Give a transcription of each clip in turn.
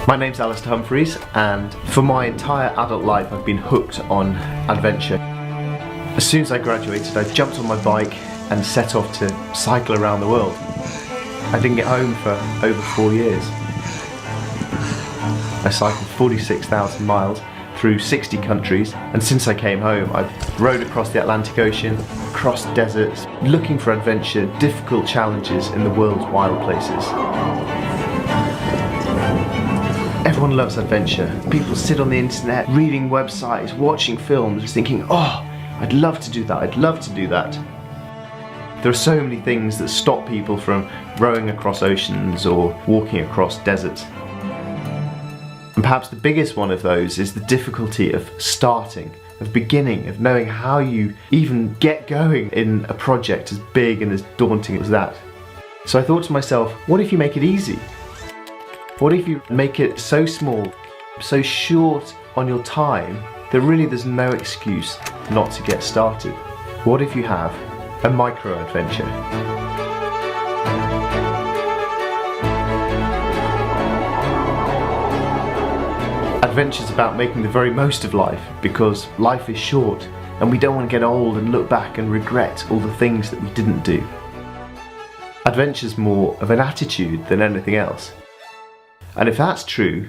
My name's Alastair Humphreys, and for my entire adult life I've been hooked on adventure. As soon as I graduated, I jumped on my bike and set off to cycle around the world. I didn't get home for over 4 years. I cycled 46,000 miles through 60 countries, and since I came home I've rode across the Atlantic Ocean, across deserts, looking for adventure, difficult challenges in the world's wild places. Everyone loves adventure. People sit on the internet, reading websites, watching films, thinking, oh, I'd love to do that, I'd love to do that. There are so many things that stop people from rowing across oceans or walking across deserts. And perhaps the biggest one of those is the difficulty of starting, of beginning, of knowing how you even get going in a project as big and as daunting as that. So I thought to myself, what if you make it easy? What if you make it so small, so short on your time, that really there's no excuse not to get started? What if you have a micro-adventure? Adventure's about making the very most of life, because life is short and we don't want to get old and look back and regret all the things that we didn't do. Adventure's more of an attitude than anything else. And if that's true,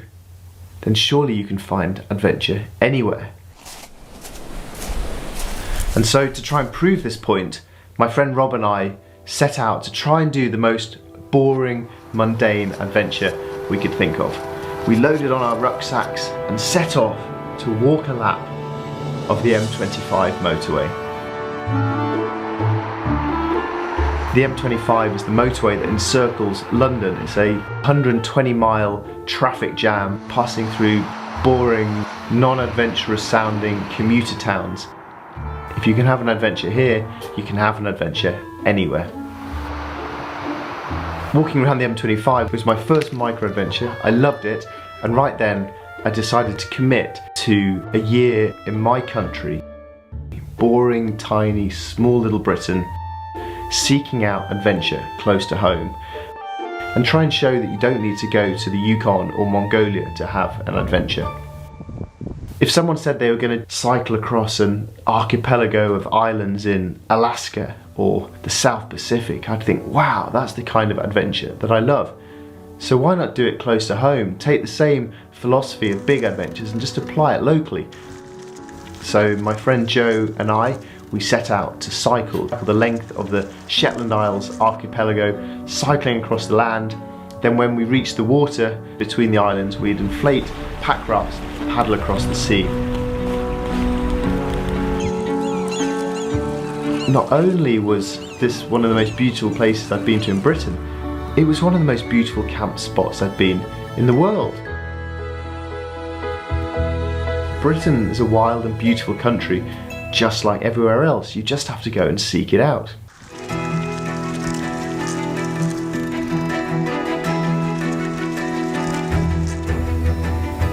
then surely you can find adventure anywhere. And so to try and prove this point, my friend Rob and I set out to try and do the most boring, mundane adventure we could think of. We loaded on our rucksacks and set off to walk a lap of the M25 motorway. The M25 is the motorway that encircles London. It's a 120-mile traffic jam passing through boring, non-adventurous sounding commuter towns. If you can have an adventure here, you can have an adventure anywhere. Walking around the M25 was my first micro-adventure. I loved it, and right then I decided to commit to a year in my country, boring, tiny, small little Britain, seeking out adventure close to home, and try and show that you don't need to go to the Yukon or Mongolia to have an adventure. If someone said they were going to cycle across an archipelago of islands in Alaska or the South Pacific, I'd think, wow, that's the kind of adventure that I love. So why not do it close to home? Take the same philosophy of big adventures and just apply it locally. So my friend Joe and I, we set out to cycle the length of the Shetland Isles archipelago, cycling across the land. Then when we reached the water between the islands, we'd inflate pack rafts, paddle across the sea. Not only was this one of the most beautiful places I've been to in Britain, it was one of the most beautiful camp spots I've been in the world. Britain is a wild and beautiful country, just like everywhere else. You just have to go and seek it out.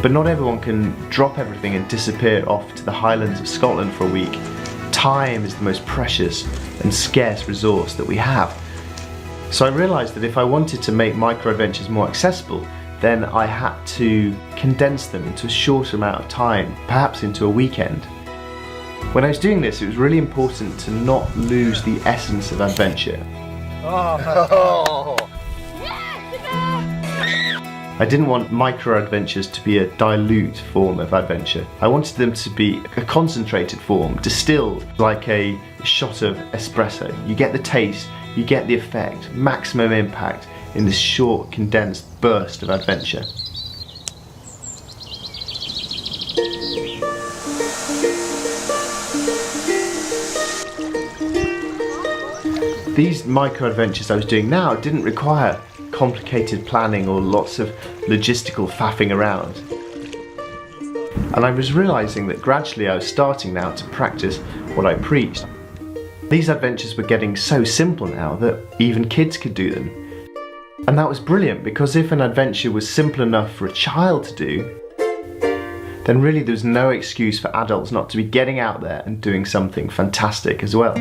But not everyone can drop everything and disappear off to the Highlands of Scotland for a week. Time is the most precious and scarce resource that we have. So I realised that if I wanted to make micro-adventures more accessible, then I had to condense them into a shorter amount of time, perhaps into a weekend. When I was doing this, it was really important to not lose the essence of adventure. I didn't want micro-adventures to be a dilute form of adventure. I wanted them to be a concentrated form, distilled like a shot of espresso. You get the taste, you get the effect, maximum impact in this short, condensed burst of adventure. These micro-adventures I was doing now didn't require complicated planning or lots of logistical faffing around. And I was realising that gradually I was starting now to practice what I preached. These adventures were getting so simple now that even kids could do them. And that was brilliant, because if an adventure was simple enough for a child to do, then really there was no excuse for adults not to be getting out there and doing something fantastic as well.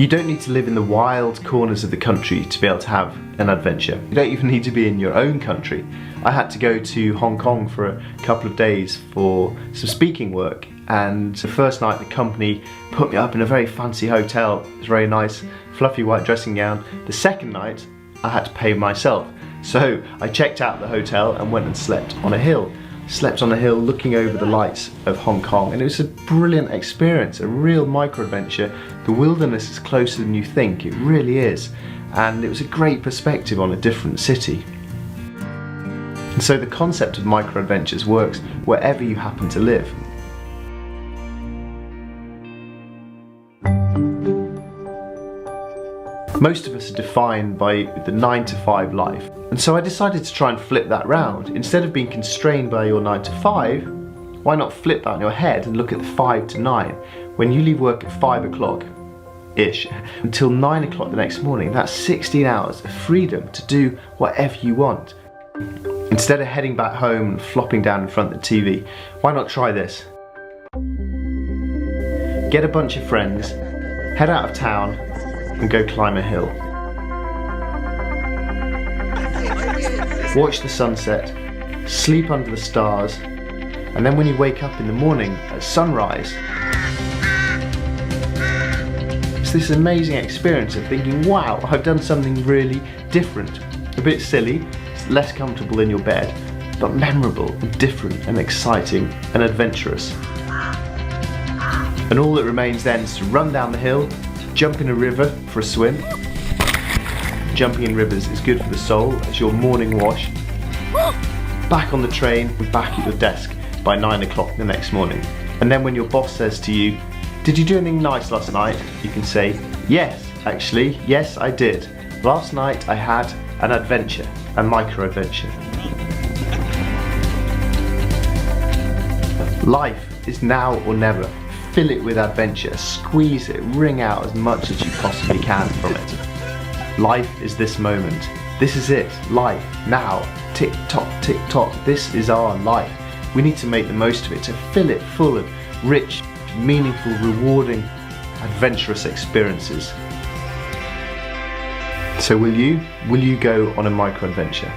You don't need to live in the wild corners of the country to be able to have an adventure. You don't even need to be in your own country. I had to go to Hong Kong for a couple of days for some speaking work, and the first night the company put me up in a very fancy hotel. It was very nice, fluffy white dressing gown. The second night I had to pay myself. So I checked out the hotel and went and slept on a hill. Slept on a hill looking over the lights of Hong Kong, and it was a brilliant experience, a real micro-adventure. The wilderness is closer than you think, it really is, and it was a great perspective on a different city. And so the concept of micro-adventures works wherever you happen to live. Most of us are defined by the 9-to-5 life, and so I decided to try and flip that round. Instead of being constrained by your 9 to 5, why not flip that in your head and look at the 5 to 9? When you leave work at 5 o'clock-ish until 9 o'clock the next morning, that's 16 hours of freedom to do whatever you want. Instead of heading back home and flopping down in front of the TV, why not try this? Get a bunch of friends, head out of town, and go climb a hill. Watch the sunset, sleep under the stars, and then when you wake up in the morning at sunrise, it's this amazing experience of thinking, wow, I've done something really different. A bit silly, it's less comfortable in your bed, but memorable and different and exciting and adventurous. And all that remains then is to run down the hill, jump in a river for a swim. Jumping in rivers is good for the soul as your morning wash. Back on the train and back at your desk by 9 o'clock the next morning. And then when your boss says to you, "Did you do anything nice last night?" you can say, "Yes, actually, yes I did. Last night I had an adventure, a micro-adventure." Life is now or never. Fill it with adventure, squeeze it, wring out as much as you possibly can from it. Life is this moment. This is it, life, now. Tick tock, tick tock, this is our life. We need to make the most of it, to fill it full of rich, meaningful, rewarding, adventurous experiences. So will you go on a micro-adventure?